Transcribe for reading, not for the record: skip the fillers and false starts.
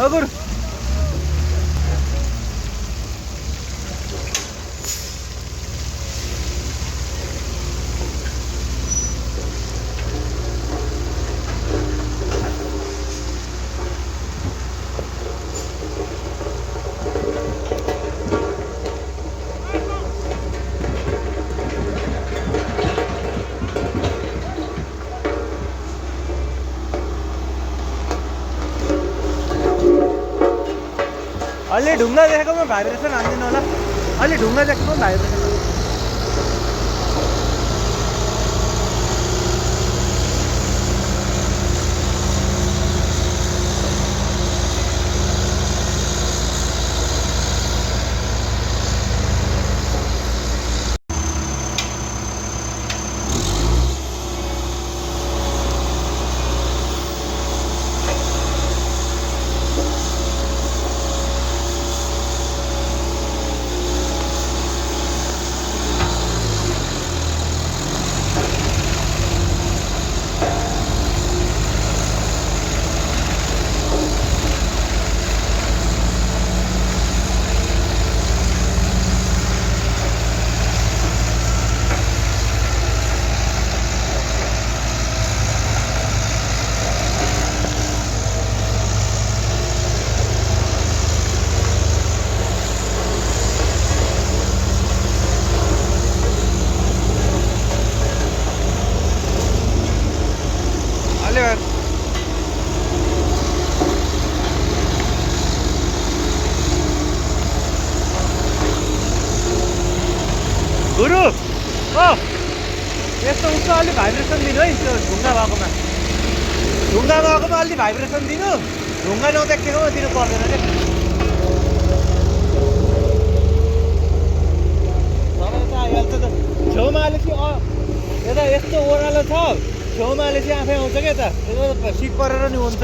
गुरु अलि ढुङ्गा देखेकोमा भाइब्रेसन हान्दिनु होला अलि ढुङ्गा देखेकोमा भाइब्रेसन गुरु ओ यस्तो उसमा अलि भाइब्रेसन दिनु है त्यो ढुङ्गा भएकोमा अलि भाइब्रेसन दिनु ढुङ्गा नदेखेकोमा दिनु पर्दैन क्या तपाईँ त आइहाल्छ त छेउमा अलिक यता यस्तो ओह्रालो छ छेउमा अलिक आफै आउँछ क्या त सिट परेर नि हुन्छ